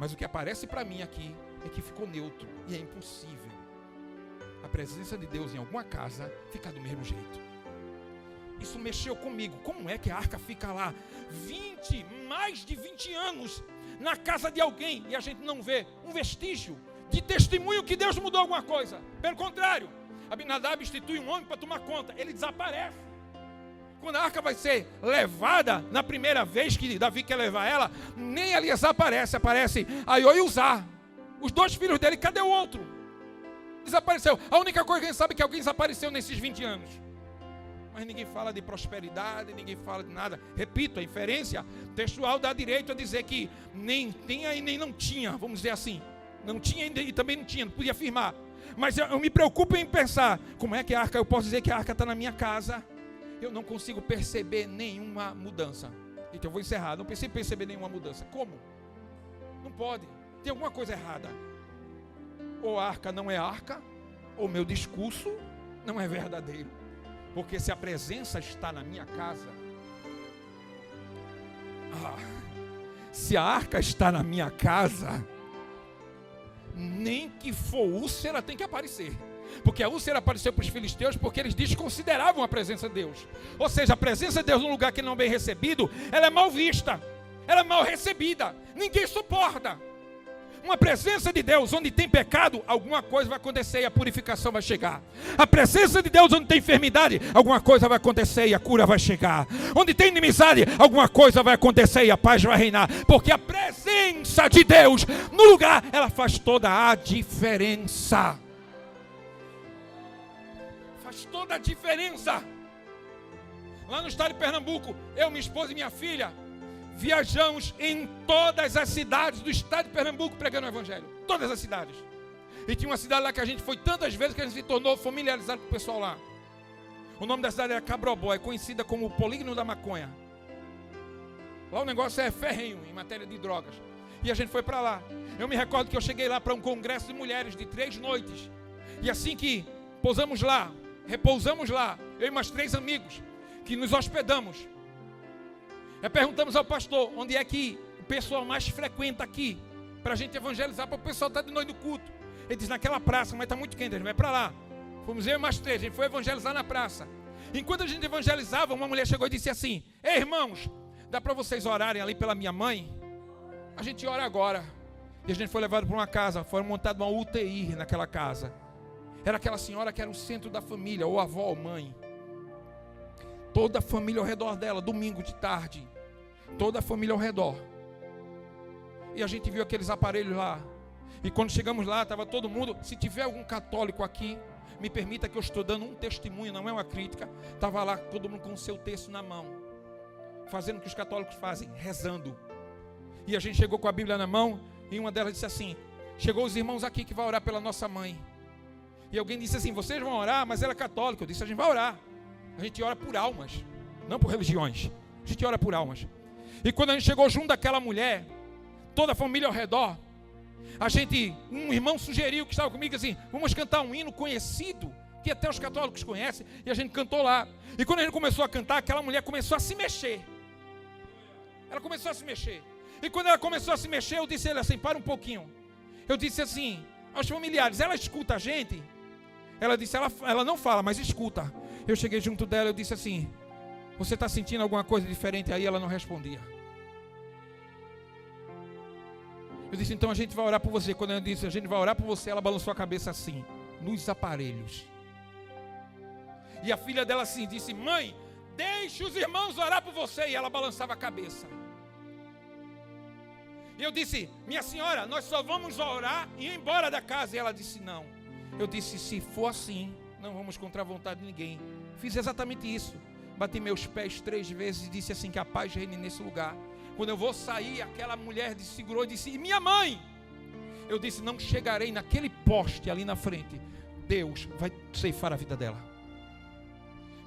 Mas o que aparece para mim aqui é que ficou neutro. E é impossível a presença de Deus em alguma casa ficar do mesmo jeito. Isso mexeu comigo. Como é que a arca fica lá mais de 20 anos na casa de alguém e a gente não vê um vestígio de testemunho que Deus mudou alguma coisa? Pelo contrário, Abinadab institui um homem para tomar conta. Ele desaparece. Quando a arca vai ser levada, na primeira vez que Davi quer levar ela, nem Eliezer aparece Aiô e Uzá. Os 2 filhos dele, cadê o outro? Desapareceu. A única coisa que a gente sabe é que alguém desapareceu nesses 20 anos. Mas ninguém fala de prosperidade, ninguém fala de nada. Repito, a inferência textual dá direito a dizer que nem tinha e nem não tinha, vamos dizer assim. Não tinha e também não tinha, não podia afirmar. Mas eu me preocupo em pensar, como é que a arca, eu posso dizer que a arca está na minha casa, eu não consigo perceber nenhuma mudança. Então eu vou encerrar, não consigo perceber nenhuma mudança. Como? Não pode, tem alguma coisa errada. Ou a arca não é arca, ou meu discurso não é verdadeiro. Porque se a presença está na minha casa, se a arca está na minha casa, nem que for úlcera tem que aparecer. Porque a úlcera apareceu para os filisteus porque eles desconsideravam a presença de Deus. Ou seja, a presença de Deus num lugar que não é bem recebido, ela é mal vista, ela é mal recebida, ninguém suporta. Uma presença de Deus onde tem pecado, alguma coisa vai acontecer e a purificação vai chegar. A presença de Deus onde tem enfermidade, alguma coisa vai acontecer e a cura vai chegar. Onde tem inimizade, alguma coisa vai acontecer e a paz vai reinar. Porque a presença de Deus no lugar, ela faz toda a diferença. Faz toda a diferença. Lá no estado de Pernambuco, eu, minha esposa e minha filha viajamos em todas as cidades do estado de Pernambuco pregando o evangelho. Todas as cidades. E tinha uma cidade lá que a gente foi tantas vezes que a gente se tornou familiarizado com o pessoal lá. O nome da cidade era Cabrobó, é conhecida como o polígono da maconha. Lá o negócio é ferrenho em matéria de drogas. E a gente foi para lá. Eu me recordo que eu cheguei lá para um congresso de mulheres de 3 noites. E assim que pousamos lá, repousamos lá, eu e mais 3 amigos que nos hospedamos, perguntamos ao pastor onde é que o pessoal mais frequenta aqui, para a gente evangelizar, para o pessoal estar de noite no culto. Ele disse, naquela praça, mas está muito quente, a gente vai para lá. Fomos eu e mais 3, a gente foi evangelizar na praça. Enquanto a gente evangelizava, uma mulher chegou e disse assim, ei irmãos, dá para vocês orarem ali pela minha mãe? A gente ora agora. E a gente foi levado para uma casa, foi montada uma UTI naquela casa. Era aquela senhora que era o centro da família, ou avó ou mãe. Toda a família ao redor dela, domingo de tarde. Toda a família ao redor. E a gente viu aqueles aparelhos lá. E quando chegamos lá, estava todo mundo. Se tiver algum católico aqui, me permita que eu estou dando um testemunho, não é uma crítica. Estava lá todo mundo com o seu texto na mão, fazendo o que os católicos fazem, rezando. E a gente chegou com a Bíblia na mão. E uma delas disse assim, chegou os irmãos aqui que vai orar pela nossa mãe. E alguém disse assim, vocês vão orar? Mas ela é católica. Eu disse, a gente vai orar. A gente ora por almas, não por religiões. A gente ora por almas. E quando a gente chegou junto daquela mulher, toda a família ao redor, um irmão sugeriu que estava comigo assim, vamos cantar um hino conhecido, que até os católicos conhecem, e a gente cantou lá. E quando a gente começou a cantar, aquela mulher começou a se mexer. Ela começou a se mexer. E quando ela começou a se mexer, eu disse a ele assim, para um pouquinho. Eu disse assim, aos familiares, ela escuta a gente? Ela disse, ela não fala, mas escuta. Eu cheguei junto dela, eu disse assim, você está sentindo alguma coisa diferente aí? Ela não respondia. Eu disse, então a gente vai orar por você. Quando eu disse, a gente vai orar por você, ela balançou a cabeça assim, nos aparelhos. E a filha dela assim, disse, mãe, deixe os irmãos orar por você. E ela balançava a cabeça. E eu disse, minha senhora, nós só vamos orar e ir embora da casa. E ela disse, não. Eu disse, se for assim, não vamos contra a vontade de ninguém. Fiz exatamente isso. Bati meus pés 3 vezes e disse assim, que a paz reine nesse lugar. Quando eu vou sair, aquela mulher segurou e disse, e minha mãe? Eu disse, não chegarei naquele poste ali na frente. Deus vai ceifar a vida dela.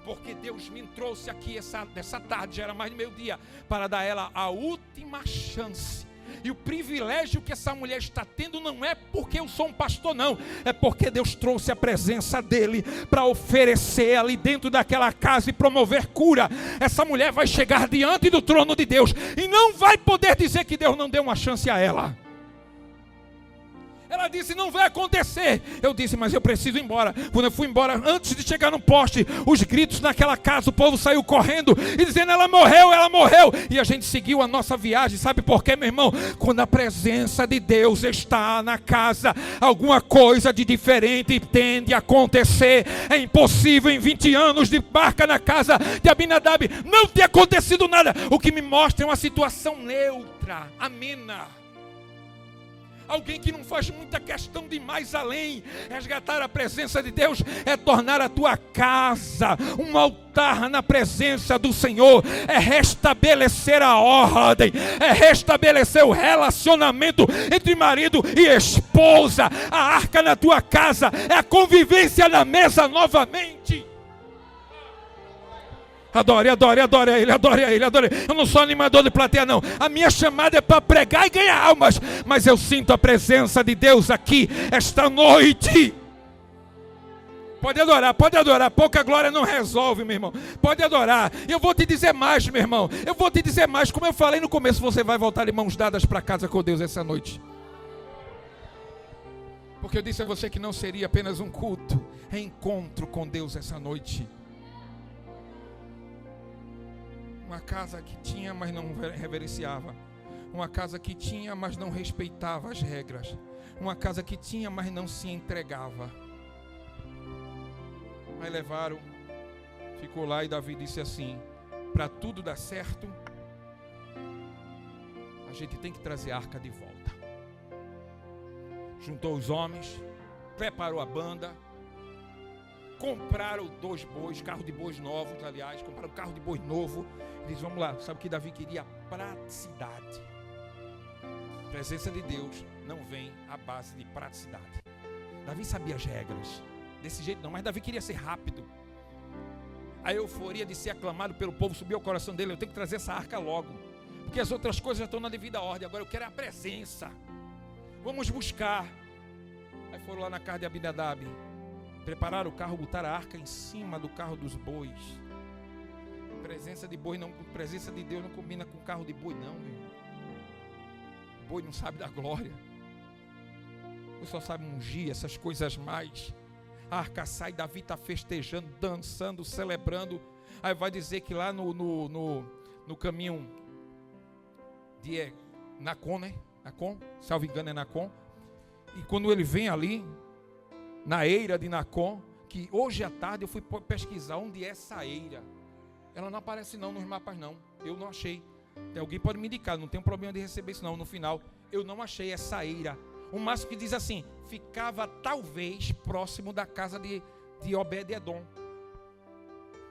Porque Deus me trouxe aqui essa tarde, já era mais de meio-dia, para dar a ela a última chance. E o privilégio que essa mulher está tendo não é porque eu sou um pastor, não. É porque Deus trouxe a presença dele para oferecer ali dentro daquela casa e promover cura. Essa mulher vai chegar diante do trono de Deus e não vai poder dizer que Deus não deu uma chance a ela. Ela disse, não vai acontecer. Eu disse, mas eu preciso ir embora. Quando eu fui embora, antes de chegar no poste, os gritos naquela casa, o povo saiu correndo e dizendo, ela morreu, ela morreu. E a gente seguiu a nossa viagem. Sabe por quê, meu irmão? Quando a presença de Deus está na casa, alguma coisa de diferente tende a acontecer. É impossível em 20 anos de barca na casa de Abinadab não ter acontecido nada. O que me mostra é uma situação neutra, amena. Alguém que não faz muita questão de ir mais além. Resgatar a presença de Deus é tornar a tua casa um altar na presença do Senhor. É restabelecer a ordem. É restabelecer o relacionamento entre marido e esposa. A arca na tua casa é a convivência na mesa novamente. Adore, adore, adore a Ele, adore a Ele, adore a Ele. Eu não sou animador de plateia, não. A minha chamada é para pregar e ganhar almas. Mas eu sinto a presença de Deus aqui, esta noite. Pode adorar. Pouca glória não resolve, meu irmão. Pode adorar. E eu vou te dizer mais, meu irmão. Eu vou te dizer mais. Como eu falei no começo, você vai voltar de mãos dadas para casa com Deus essa noite. Porque eu disse a você que não seria apenas um culto. É encontro com Deus essa noite. Uma casa que tinha, mas não reverenciava. Uma casa que tinha, mas não respeitava as regras. Uma casa que tinha, mas não se entregava. Aí levaram, ficou lá e Davi disse assim, para tudo dar certo, a gente tem que trazer a arca de volta. Juntou os homens, preparou a banda, compraram 2 bois, carro de bois novos, aliás, compraram um carro de bois novo. Eles, vamos lá, sabe o que Davi queria? Praticidade. A presença de Deus não vem à base de praticidade. Davi sabia as regras, desse jeito não, mas Davi queria ser rápido. A euforia de ser aclamado pelo povo subiu ao coração dele. Eu tenho que trazer essa arca logo, porque as outras coisas já estão na devida ordem. Agora eu quero a presença. Vamos buscar. Aí foram lá na casa de Abinadab, prepararam o carro, botaram a arca em cima do carro dos bois. Presença de boi não, presença de Deus não combina com carro de boi não, meu irmão. O boi não sabe da glória. O só sabe ungir essas coisas mais. A arca sai, Davi está festejando, dançando, celebrando. Aí vai dizer que lá no caminho de Nacon, né? Nacon, salvo engano é Nacon. E quando ele vem ali na eira de Nacon, que hoje à tarde eu fui pesquisar onde é essa eira. Ela não aparece não nos mapas não. Eu não achei. Alguém pode me indicar, não tem problema de receber isso não. No final, eu não achei essa eira. O máximo que diz assim, ficava talvez próximo da casa de Obed-edom.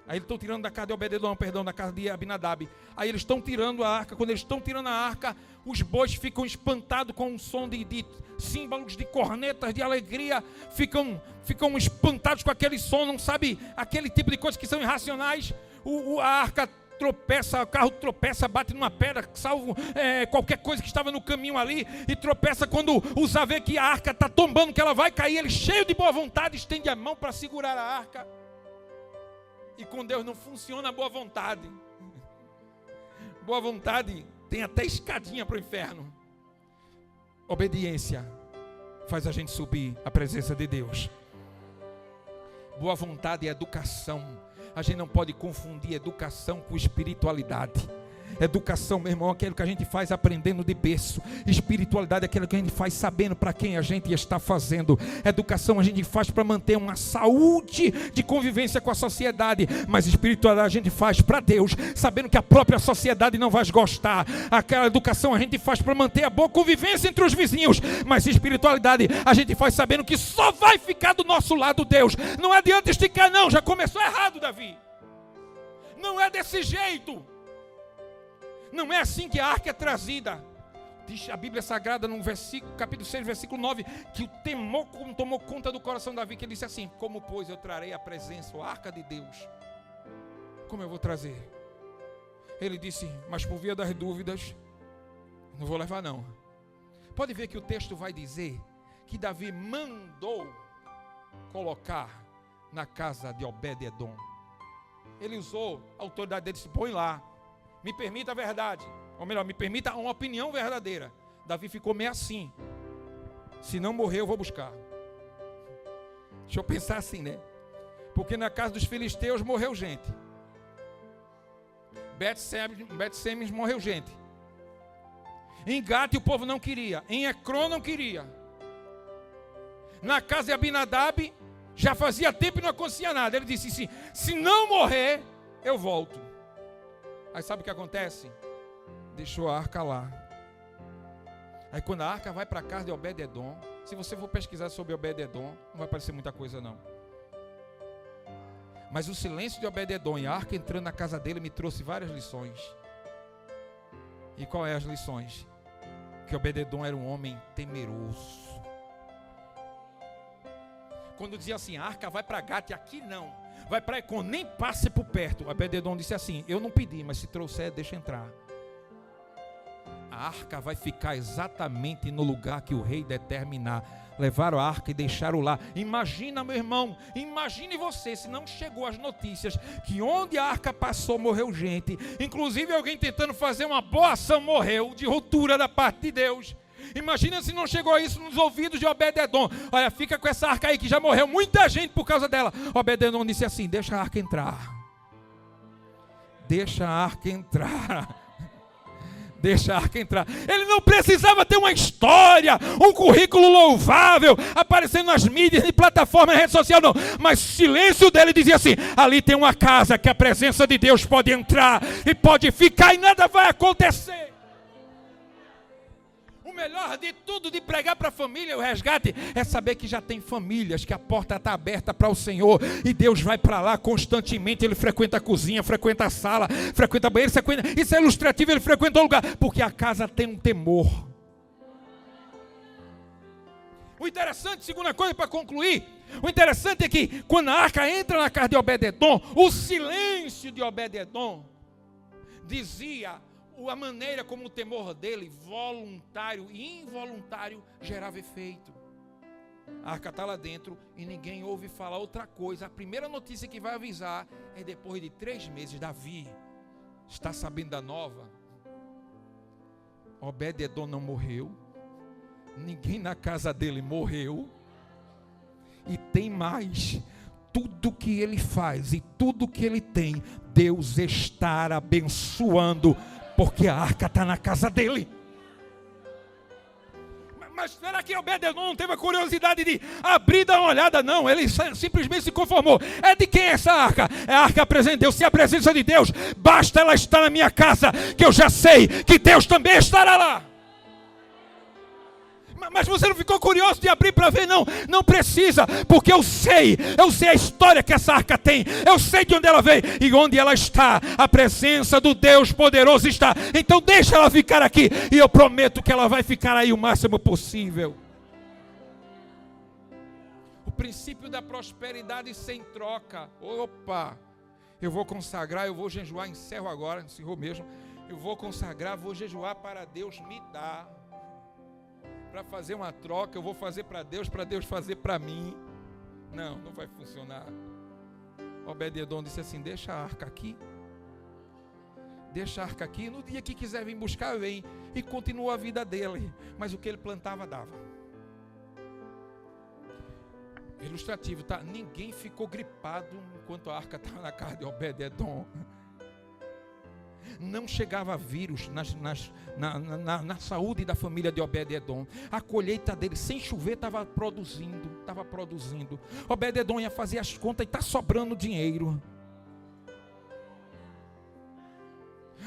Aí eles estão tirando da casa de Obed-edom, perdão, da casa de Abinadab. Aí eles estão tirando a arca. Quando eles estão tirando a arca, os bois ficam espantados com um som de símbolos, de cornetas, de alegria. Ficam espantados com aquele som, não sabe aquele tipo de coisas que são irracionais. A arca tropeça, o carro tropeça, bate numa pedra, salvo qualquer coisa que estava no caminho ali, e tropeça quando Uza vê que a arca está tombando, que ela vai cair. Ele, cheio de boa vontade, estende a mão para segurar a arca. E com Deus não funciona a boa vontade. Boa vontade tem até escadinha para o inferno. Obediência faz a gente subir à presença de Deus. Boa vontade é educação. A gente não pode confundir educação com espiritualidade. Educação, meu irmão, é aquilo que a gente faz aprendendo de berço. Espiritualidade é aquilo que a gente faz sabendo para quem a gente está fazendo. Educação a gente faz para manter uma saúde de convivência com a sociedade. Mas espiritualidade a gente faz para Deus, sabendo que a própria sociedade não vai gostar. Aquela educação a gente faz para manter a boa convivência entre os vizinhos. Mas espiritualidade a gente faz sabendo que só vai ficar do nosso lado Deus. Não adianta esticar não, já começou errado, Davi. Não é desse jeito. Não é assim que a arca é trazida. Diz a Bíblia Sagrada no capítulo 6, versículo 9, que o temor tomou conta do coração de Davi, que ele disse assim: como pois eu trarei a presença, a arca de Deus? Como eu vou trazer? Ele disse, mas por via das dúvidas, não vou levar não. Pode ver que o texto vai dizer que Davi mandou colocar na casa de Obed-edom. Ele usou a autoridade dele, disse, põe lá. Me permita a verdade, ou melhor, me permita uma opinião verdadeira. Davi ficou meio assim. Se não morrer, eu vou buscar. Deixa eu pensar assim, né? Porque na casa dos filisteus morreu gente. Bet-Semes morreu gente. Em Gate o povo não queria. Em Ecrón não queria. Na casa de Abinadab já fazia tempo e não acontecia nada. Ele disse assim: se não morrer, eu volto. Aí sabe o que acontece? Deixou a arca lá. Aí quando a arca vai para a casa de Obed-Edom, se você for pesquisar sobre Obed-Edom, não vai aparecer muita coisa não. Mas o silêncio de Obed-Edom e a arca entrando na casa dele me trouxe várias lições. E qual é as lições? Que Obed-Edom era um homem temeroso. Quando dizia assim, a arca vai para Gate, aqui não. Vai para Ecrón, nem passe por perto. Obed-Edom disse assim, eu não pedi, mas se trouxer, deixa entrar. A arca vai ficar exatamente no lugar que o rei determinar. Levaram a arca e deixaram lá. Imagina, meu irmão, imagine você, se não chegou as notícias que onde a arca passou morreu gente, inclusive alguém tentando fazer uma boa ação morreu, de ruptura da parte de Deus. Imagina se não chegou isso nos ouvidos de Obed-Edom. Olha, fica com essa arca aí que já morreu muita gente por causa dela. Obed-Edom disse assim, deixa a arca entrar. Deixa a arca entrar. Deixa a arca entrar. Ele não precisava ter uma história, um currículo louvável, aparecendo nas mídias, em plataformas, em rede social, não. Mas o silêncio dele dizia assim, ali tem uma casa que a presença de Deus pode entrar e pode ficar e nada vai acontecer. O melhor de tudo de pregar para a família, o resgate, é saber que já tem famílias, que a porta está aberta para o Senhor, e Deus vai para lá constantemente. Ele frequenta a cozinha, frequenta a sala, frequenta a banheira, isso é ilustrativo, ele frequenta o lugar, porque a casa tem um temor. O interessante, segunda coisa para concluir, o interessante é que quando a arca entra na casa de Obed-Edom, o silêncio de Obed-Edom dizia a maneira como o temor dele, voluntário e involuntário, gerava efeito. A arca está lá dentro e ninguém ouve falar outra coisa. A primeira notícia que vai avisar é depois de 3 meses. Davi está sabendo da nova. Obed-Edom não morreu. Ninguém na casa dele morreu. E tem mais. Tudo que ele faz e tudo que ele tem, Deus está abençoando, porque a arca está na casa dele. Mas será que Obed-Edom não teve a curiosidade de abrir e dar uma olhada? Não, ele simplesmente se conformou. É de quem é essa arca? É a arca presente de Deus. Se é a presença de Deus, basta ela estar na minha casa, que eu já sei que Deus também estará lá. Mas você não ficou curioso de abrir para ver? Não, não precisa, porque eu sei a história que essa arca tem, eu sei de onde ela veio e onde ela está, a presença do Deus poderoso está. Então deixa ela ficar aqui e eu prometo que ela vai ficar aí o máximo possível. O princípio da prosperidade sem troca. Opa, eu vou consagrar, eu vou jejuar, encerro agora, encerrou mesmo. Eu vou consagrar, vou jejuar para Deus me dar. Para fazer uma troca, eu vou fazer para Deus fazer para mim. Não, não vai funcionar. Obed-Edom disse assim, deixa a arca aqui. Deixa a arca aqui, no dia que quiser vir buscar, vem. E continua a vida dele. Mas o que ele plantava, dava. Ilustrativo, tá? Ninguém ficou gripado enquanto a arca estava na casa de Obed-Edom. Não chegava vírus na saúde da família de Obed-Edom. A colheita dele, sem chover, estava produzindo. Obed-Edom ia fazer as contas e está sobrando dinheiro.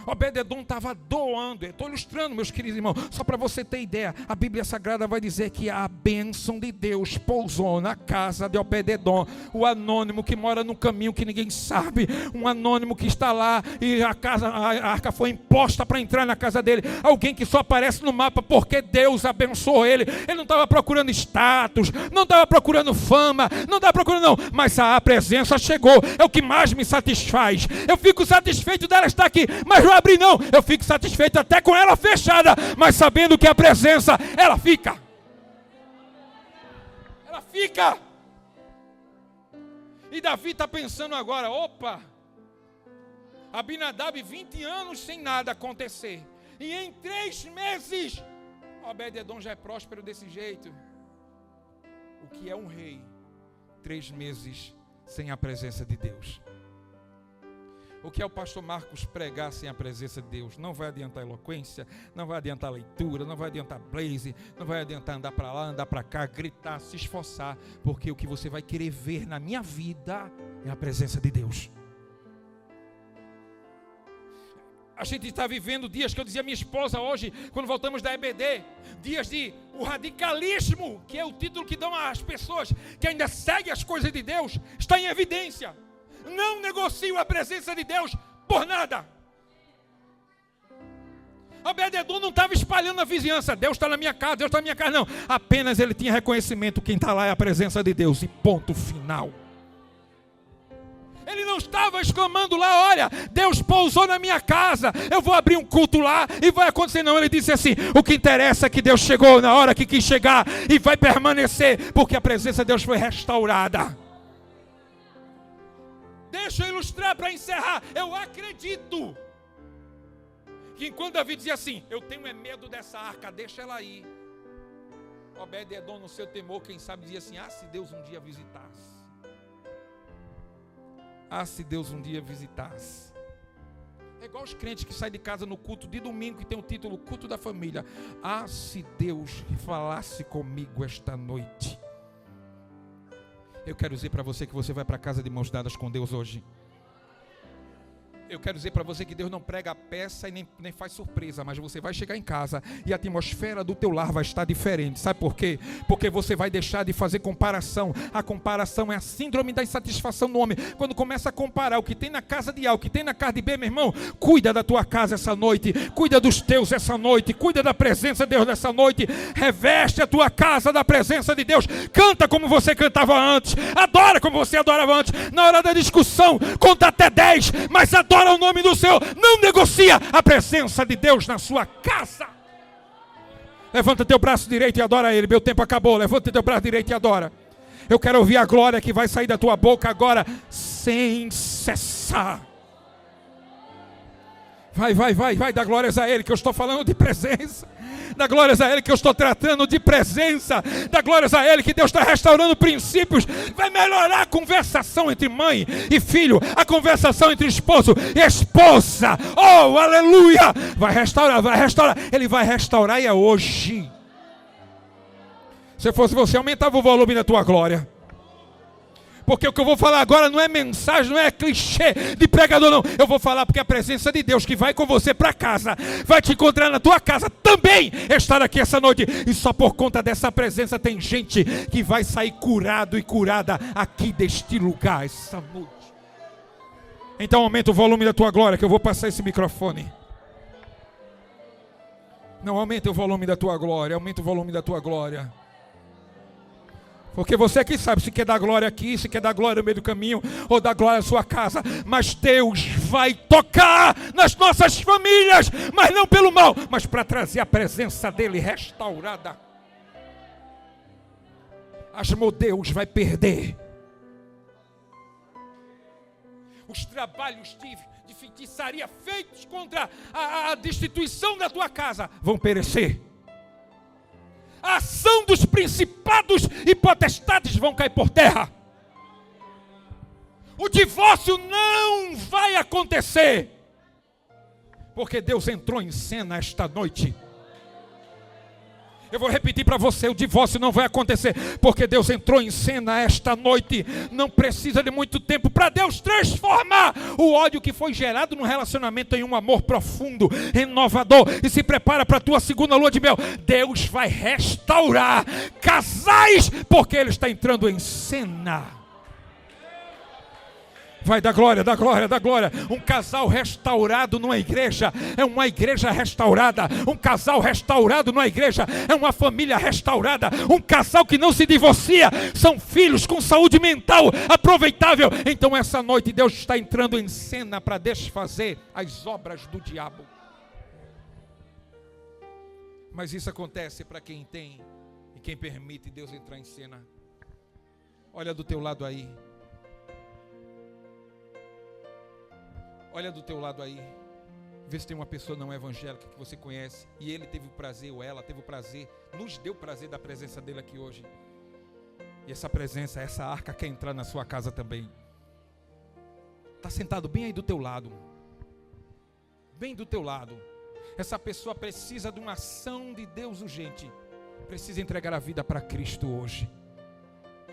Obed-Edom estava doando. Estou ilustrando, meus queridos irmãos, só para você ter ideia. A Bíblia Sagrada vai dizer que a bênção de Deus pousou na casa de Obed-Edom. O anônimo que mora no caminho que ninguém sabe, um anônimo que está lá e a arca foi imposta para entrar na casa dele. Alguém que só aparece no mapa porque Deus abençoou ele. Ele não estava procurando status, não estava procurando fama, não estava procurando não, mas a presença chegou. É o que mais me satisfaz. Eu fico satisfeito dela estar aqui, mas não abrir não, eu fico satisfeito até com ela fechada, mas sabendo que a presença, ela fica. E Davi está pensando agora, opa, Abinadab 20 anos sem nada acontecer, e em 3 meses, Obed-Edom já é próspero desse jeito. o que é um rei 3 meses sem a presença de Deus. O que é o pastor Marcos pregar sem a presença de Deus? Não vai adiantar eloquência, não vai adiantar leitura, não vai adiantar blaze, não vai adiantar andar para lá, andar para cá, gritar, se esforçar, porque o que você vai querer ver na minha vida é a presença de Deus. A gente está vivendo dias que eu dizia à minha esposa hoje, quando voltamos da EBD, dias de o radicalismo, que é o título que dão às pessoas que ainda seguem as coisas de Deus, está em evidência. Não negocio a presença de Deus por nada. Obed-edom não estava espalhando na vizinhança, Deus está na minha casa, Deus está na minha casa, não. Apenas ele tinha reconhecimento, quem está lá é a presença de Deus, e ponto final. Ele não estava exclamando lá, olha, Deus pousou na minha casa, eu vou abrir um culto lá e vai acontecer. Não, ele disse assim, o que interessa é que Deus chegou na hora que quis chegar e vai permanecer, porque a presença de Deus foi restaurada. Deixa eu ilustrar para encerrar. Eu acredito que enquanto Davi dizia assim, eu tenho medo dessa arca, deixa ela aí. Obed-edom, no seu temor, quem sabe dizia assim, se Deus um dia visitasse. Se Deus um dia visitasse. É igual os crentes que saem de casa no culto de domingo, que tem o título Culto da Família. Se Deus falasse comigo esta noite. Eu quero dizer para você que você vai para casa de mãos dadas com Deus hoje. Eu quero dizer para você que Deus não prega a peça e nem faz surpresa, mas você vai chegar em casa e a atmosfera do teu lar vai estar diferente. Sabe por quê? Porque você vai deixar de fazer comparação. A comparação é a síndrome da insatisfação do homem. Quando começa a comparar o que tem na casa de A, o que tem na casa de B, meu irmão, cuida da tua casa essa noite, cuida dos teus essa noite, cuida da presença de Deus nessa noite, reveste a tua casa da presença de Deus, canta como você cantava antes, adora como você adorava antes. Na hora da discussão, conta até 10, mas adora o nome do Senhor, não negocia a presença de Deus na sua casa. Levanta teu braço direito e adora Ele. Meu tempo acabou, levanta teu braço direito e adora. Eu quero ouvir a glória que vai sair da tua boca agora, sem cessar. Vai, dá glórias a Ele, que eu estou falando de presença. Dá glórias a Ele que eu estou tratando de presença. Dá glórias a Ele que Deus está restaurando princípios. Vai melhorar a conversação entre mãe e filho, a conversação entre esposo e esposa. Oh, aleluia! Vai restaurar. Ele vai restaurar e é hoje. Se fosse você, aumentava o volume da tua glória. Porque o que eu vou falar agora não é mensagem, não é clichê de pregador, não. Eu vou falar porque a presença de Deus que vai com você para casa, vai te encontrar na tua casa também, estar aqui essa noite. E só por conta dessa presença tem gente que vai sair curado e curada aqui deste lugar essa noite. Então aumenta o volume da tua glória, que eu vou passar esse microfone. Não, aumenta o volume da tua glória, aumenta o volume da tua glória. Porque você que sabe se quer dar glória aqui, se quer dar glória no meio do caminho, ou dar glória na sua casa. Mas Deus vai tocar nas nossas famílias, mas não pelo mal, mas para trazer a presença dEle restaurada. Asmodeus vai perder. Os trabalhos de feitiçaria feitos contra a destituição da tua casa vão perecer. A ação dos principados e potestades vão cair por terra. O divórcio não vai acontecer, porque Deus entrou em cena esta noite. Eu vou repetir para você, o divórcio não vai acontecer, porque Deus entrou em cena esta noite. Não precisa de muito tempo para Deus transformar o ódio que foi gerado no relacionamento em um amor profundo, renovador. E se prepara para a tua segunda lua de mel. Deus vai restaurar casais, porque Ele está entrando em cena. Vai, dá glória, dá glória, dá glória. Um casal restaurado numa igreja é uma igreja restaurada. Um casal restaurado numa igreja é uma família restaurada. Um casal que não se divorcia são filhos com saúde mental aproveitável. Então essa noite Deus está entrando em cena para desfazer as obras do diabo. Mas isso acontece para quem tem e quem permite Deus entrar em cena. Olha do teu lado aí. Olha do teu lado aí, vê se tem uma pessoa não evangélica que você conhece e ele teve o prazer, ou ela teve o prazer, nos deu o prazer da presença dele aqui hoje. E essa presença, essa arca quer entrar na sua casa também. Está sentado bem aí do teu lado. Bem do teu lado. Essa pessoa precisa de uma ação de Deus urgente. Precisa entregar a vida para Cristo hoje.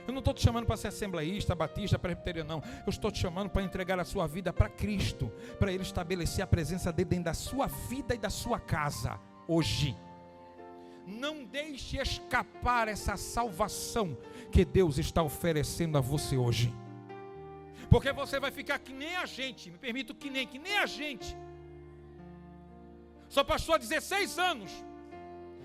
Eu não estou te chamando para ser assembleísta, batista, presbiteriano, não. Eu estou te chamando para entregar a sua vida para Cristo. Para Ele estabelecer a presença dele dentro da sua vida e da sua casa hoje. Não deixe escapar essa salvação que Deus está oferecendo a você hoje. Porque você vai ficar que nem a gente, me permito que nem a gente. Sou pastor há 16 anos,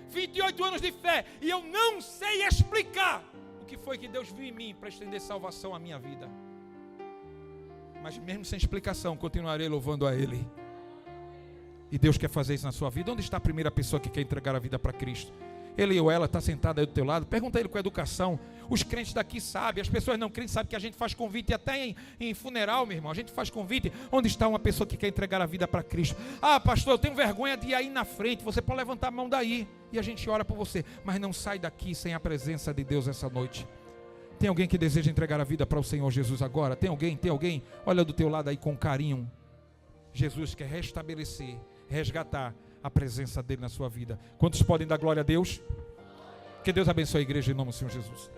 28 anos de fé, e eu não sei explicar o que foi que Deus viu em mim para estender salvação à minha vida. Mas mesmo sem explicação, continuarei louvando a Ele. E Deus quer fazer isso na sua vida. Onde está a primeira pessoa que quer entregar a vida para Cristo? Ele ou ela está sentada aí do teu lado. Pergunta a ele com educação. Os crentes daqui sabem, as pessoas não crentes sabem que a gente faz convite até em funeral, meu irmão. A gente faz convite. Onde está uma pessoa que quer entregar a vida para Cristo? Ah, pastor, eu tenho vergonha de ir aí na frente. Você pode levantar a mão daí e a gente ora por você. Mas não sai daqui sem a presença de Deus essa noite. Tem alguém que deseja entregar a vida para o Senhor Jesus agora? Tem alguém? Olha do teu lado aí com carinho. Jesus quer restabelecer, resgatar a presença dele na sua vida. Quantos podem dar glória a Deus? Que Deus abençoe a igreja em nome do Senhor Jesus.